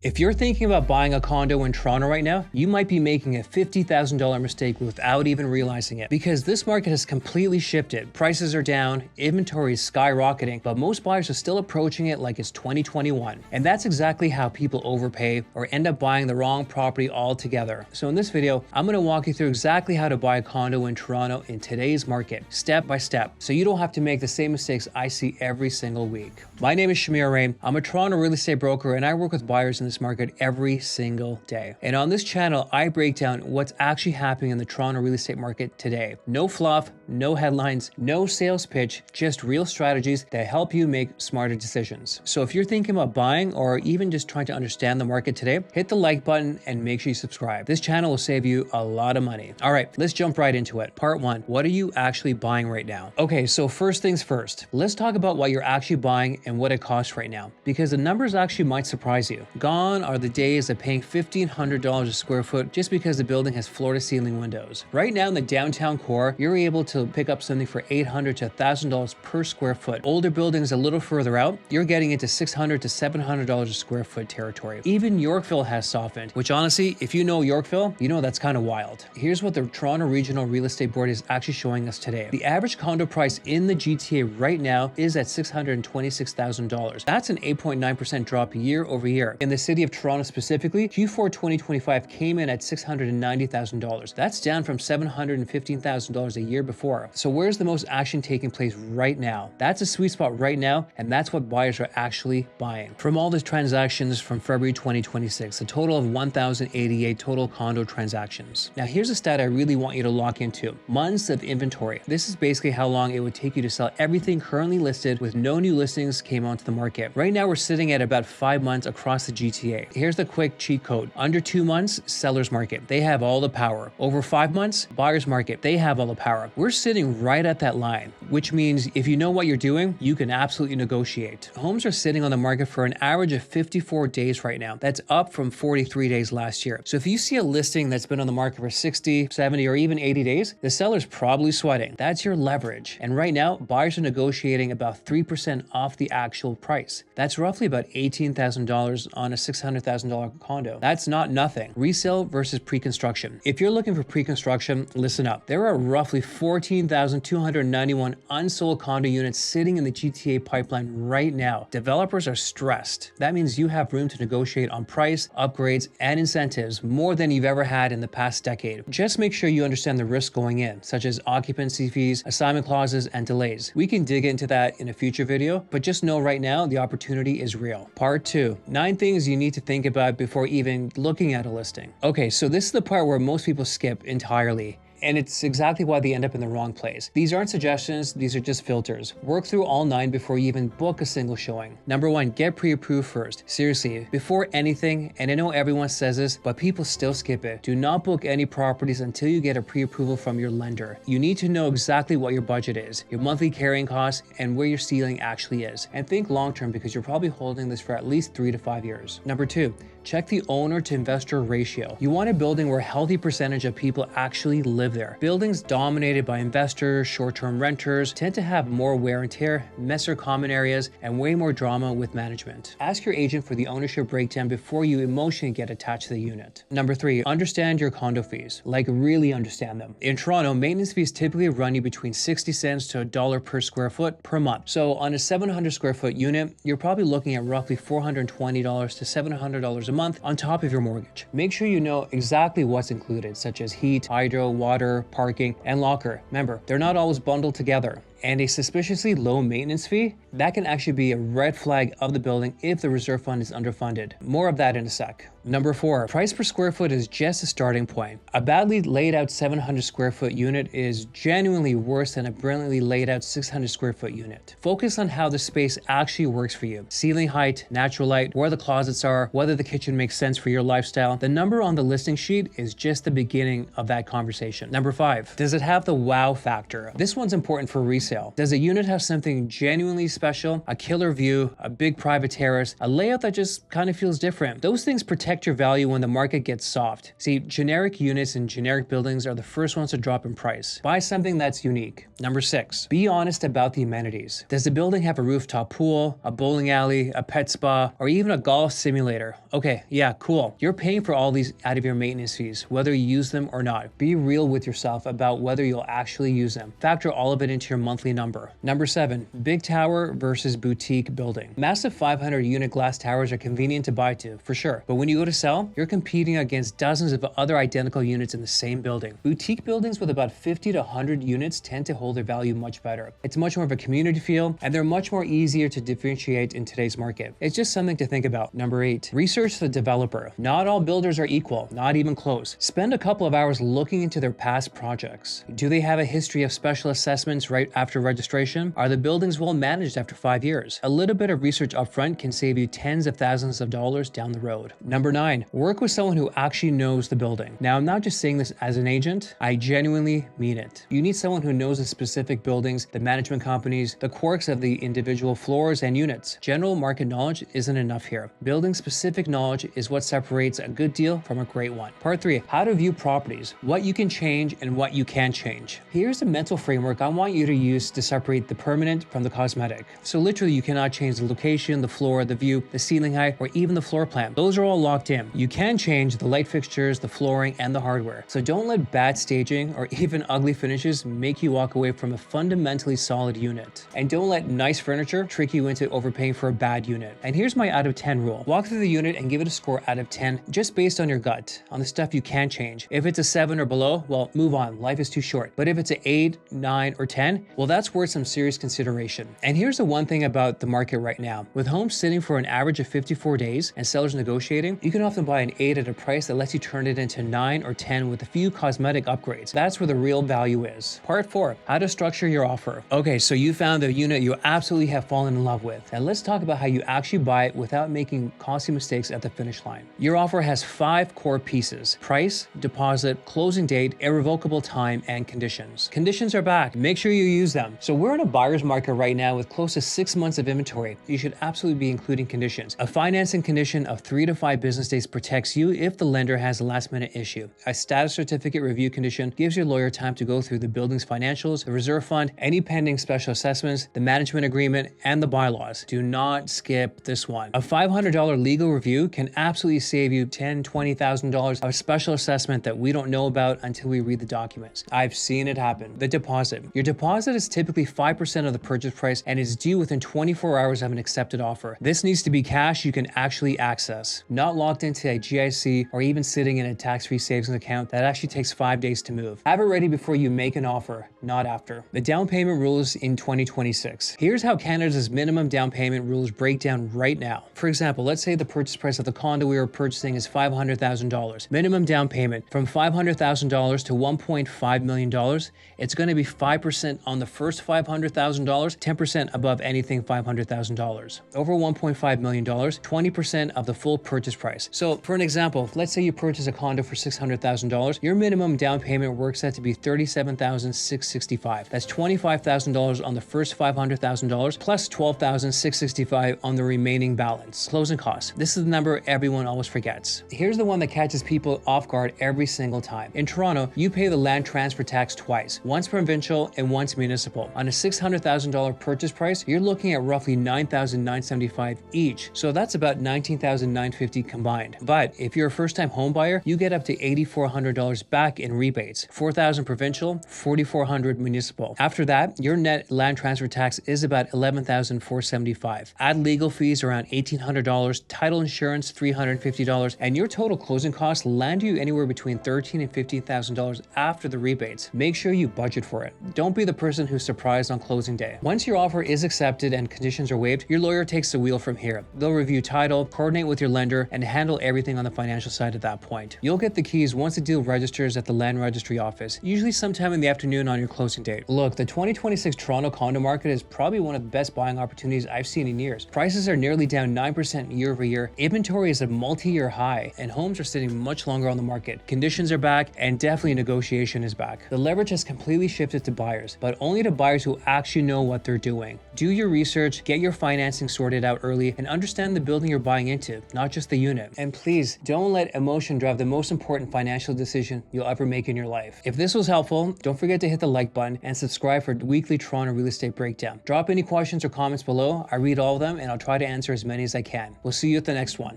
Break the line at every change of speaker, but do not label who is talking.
If you're thinking about buying a condo in Toronto right now, you might be making a $50,000 mistake without even realizing it, because this market has completely shifted. Prices are down, inventory is skyrocketing, but most buyers are still approaching it like it's 2021. And that's exactly how people overpay or end up buying the wrong property altogether. So in this video, I'm going to walk you through exactly how to buy a condo in Toronto in today's market, step by step, so you don't have to make the same mistakes I see every single week. My name is Arain. I'm a Toronto real estate broker and I work with buyers in this market every single day. And on this channel, I break down what's actually happening in the Toronto real estate market today. No fluff, no headlines, no sales pitch, just real strategies that help you make smarter decisions. So if you're thinking about buying or even just trying to understand the market today, hit the like button and make sure you subscribe. This channel will save you a lot of money. All right, let's jump right into it. Part one, what are you actually buying right now? Okay, so first things first, let's talk about what you're actually buying and what it costs right now, because the numbers actually might surprise you. Gone are the days of paying $1,500 a square foot just because the building has floor-to-ceiling windows. Right now in the downtown core, you're able to pick up something for $800 to $1,000 per square foot. Older buildings a little further out, you're getting into $600 to $700 a square foot territory. Even Yorkville has softened, which honestly, if you know Yorkville, you know that's kind of wild. Here's what the Toronto Regional Real Estate Board is actually showing us today. The average condo price in the GTA right now is at $626,000. That's an 8.9% drop year over year. In the city of Toronto specifically, Q4 2025 came in at $690,000. That's down from $715,000 a year before. So where's the most action taking place right now? That's a sweet spot right now, and that's what buyers are actually buying. From all the transactions from February 2026, a total of 1,088 total condo transactions. Now here's a stat I really want you to lock into. Months of inventory. This is basically how long it would take you to sell everything currently listed with no new listings came onto the market. Right now we're sitting at about 5 months across the GTA. Here's the quick cheat code. Under 2 months, seller's market. They have all the power. Over 5 months, buyer's market. They have all the power. We're sitting right at that line, which means if you know what you're doing, you can absolutely negotiate. Homes are sitting on the market for an average of 54 days right now. That's up from 43 days last year. So if you see a listing that's been on the market for 60, 70, or even 80 days, the seller's probably sweating. That's your leverage. And right now, buyers are negotiating about 3% off the actual price. That's roughly about $18,000 on a $600,000 condo. That's not nothing. Resale versus pre-construction. If you're looking for pre-construction, listen up. There are roughly 14,291 unsold condo units sitting in the GTA pipeline right now. Developers are stressed. That means you have room to negotiate on price, upgrades, and incentives more than you've ever had in the past decade. Just make sure you understand the risks going in, such as occupancy fees, assignment clauses, and delays. We can dig into that in a future video, but just know right now the opportunity is real. Part 2, 9 things you need to think about before even looking at a listing. Okay, so this is the part where most people skip entirely. And it's exactly why they end up in the wrong place. These aren't suggestions, these are just filters. Work through all 9 before you even book a single showing. Number 1, get pre-approved first. Seriously, before anything, and I know everyone says this, but people still skip it. Do not book any properties until you get a pre-approval from your lender. You need to know exactly what your budget is, your monthly carrying costs, and where your ceiling actually is. And think long-term because you're probably holding this for at least 3 to 5 years. Number 2, check the owner to investor ratio. You want a building where a healthy percentage of people actually live there. Buildings dominated by investors, short-term renters tend to have more wear and tear, messier common areas, and way more drama with management. Ask your agent for the ownership breakdown before you emotionally get attached to the unit. Number 3, understand your condo fees. Like really understand them. In Toronto, maintenance fees typically run you between 60 cents to $1 per square foot per month. So on a 700 square foot unit, you're probably looking at roughly $420 to $700 a month on top of your mortgage. Make sure you know exactly what's included, such as heat, hydro, water, parking, and locker. Remember, they're not always bundled together. And a suspiciously low maintenance fee, that can actually be a red flag of the building if the reserve fund is underfunded. More of that in a sec. Number 4, price per square foot is just a starting point. A badly laid out 700 square foot unit is genuinely worse than a brilliantly laid out 600 square foot unit. Focus on how the space actually works for you. Ceiling height, natural light, where the closets are, whether the kitchen makes sense for your lifestyle. The number on the listing sheet is just the beginning of that conversation. Number 5, does it have the wow factor? This one's important for resale pre-sale. Does a unit have something genuinely special, a killer view, a big private terrace, a layout that just kind of feels different? Those things protect your value when the market gets soft. See, generic units and generic buildings are the first ones to drop in price. Buy something that's unique. Number 6, be honest about the amenities. Does the building have a rooftop pool, a bowling alley, a pet spa, or even a golf simulator? Okay, yeah, cool. You're paying for all these out of your maintenance fees, whether you use them or not. Be real with yourself about whether you'll actually use them. Factor all of it into your monthly number. Number 7, big tower versus boutique building. Massive 500 unit glass towers are convenient to buy to, for sure. But when you go to sell, you're competing against dozens of other identical units in the same building. Boutique buildings with about 50 to 100 units tend to hold their value much better. It's much more of a community feel, and they're much more easier to differentiate in today's market. It's just something to think about. Number 8, research the developer. Not all builders are equal, not even close. Spend a couple of hours looking into their past projects. Do they have a history of special assessments right after registration? Are the buildings well managed after 5 years? A little bit of research upfront can save you tens of thousands of dollars down the road. Number 9, work with someone who actually knows the building. Now, I'm not just saying this as an agent, I genuinely mean it. You need someone who knows the specific buildings, the management companies, the quirks of the individual floors and units. General market knowledge isn't enough here. Building specific knowledge is what separates a good deal from a great one. Part 3, how to view properties, what you can change and what you can't change. Here's a mental framework I want you to use to separate the permanent from the cosmetic. So literally, you cannot change the location, the floor, the view, the ceiling height, or even the floor plan. Those are all locked in. You can change the light fixtures, the flooring, and the hardware. So don't let bad staging or even ugly finishes make you walk away from a fundamentally solid unit. And don't let nice furniture trick you into overpaying for a bad unit. And here's my out of 10 rule. Walk through the unit and give it a score out of 10 just based on your gut, on the stuff you can change. If it's a 7 or below, well, move on. Life is too short. But if it's an 8, 9, or 10, well, that's worth some serious consideration. And here's the one thing about the market right now. With homes sitting for an average of 54 days and sellers negotiating, you can often buy an 8 at a price that lets you turn it into 9 or 10 with a few cosmetic upgrades. That's where the real value is. Part 4, how to structure your offer. Okay, so you found the unit you absolutely have fallen in love with. And let's talk about how you actually buy it without making costly mistakes at the finish line. Your offer has 5 core pieces: price, deposit, closing date, irrevocable time, and conditions. Conditions are back. Make sure you use them. So we're in a buyer's market right now with close to 6 months of inventory. You should absolutely be including conditions. A financing condition of 3 to 5 business days protects you if the lender has a last minute issue. A status certificate review condition gives your lawyer time to go through the building's financials, the reserve fund, any pending special assessments, the management agreement, and the bylaws. Do not skip this one. A $500 legal review can absolutely save you $10,000, $20,000 of special assessment that we don't know about until we read the documents. I've seen it happen. The deposit. Your deposit is typically 5% of the purchase price and is due within 24 hours of an accepted offer. This needs to be cash you can actually access, not locked into a GIC or even sitting in a tax-free savings account that actually takes 5 days to move. Have it ready before you make an offer, not after. The down payment rules in 2026. Here's how Canada's minimum down payment rules break down right now. For example, let's say the purchase price of the condo we are purchasing is $500,000. Minimum down payment from $500,000 to $1.5 million. It's going to be 5% on the first $500,000, 10% above anything $500,000. Over $1.5 million, 20% of the full purchase price. So for an example, let's say you purchase a condo for $600,000. Your minimum down payment works out to be $37,665. That's $25,000 on the first $500,000 plus $12,665 on the remaining balance. Closing costs. This is the number everyone always forgets. Here's the one that catches people off guard every single time. In Toronto, you pay the land transfer tax twice, once provincial and once municipal. On a $600,000 purchase price, you're looking at roughly $9,975 each. So that's about $19,950 combined. But if you're a first-time home buyer, you get up to $8,400 back in rebates. $4,000 provincial, $4,400 municipal. After that, your net land transfer tax is about $11,475. Add legal fees around $1,800, title insurance $350, and your total closing costs land you anywhere between $13,000 and $15,000 after the rebates. Make sure you budget for it. Don't be the person who's surprised on closing day. Once your offer is accepted and conditions are waived, your lawyer takes the wheel from here. They'll review title, coordinate with your lender, and handle everything on the financial side at that point. You'll get the keys once the deal registers at the land registry office, usually sometime in the afternoon on your closing date. Look, the 2026 Toronto condo market is probably one of the best buying opportunities I've seen in years. Prices are nearly down 9% year over year. Inventory is a multi-year high, and homes are sitting much longer on the market. Conditions are back, and definitely negotiation is back. The leverage has completely shifted to buyers, but only only to buyers who actually know what they're doing. Do your research, get your financing sorted out early, and understand the building you're buying into, not just the unit. And please, don't let emotion drive the most important financial decision you'll ever make in your life. If this was helpful, don't forget to hit the like button and subscribe for weekly Toronto real estate breakdown. Drop any questions or comments below. I read all of them and I'll try to answer as many as I can. We'll see you at the next one.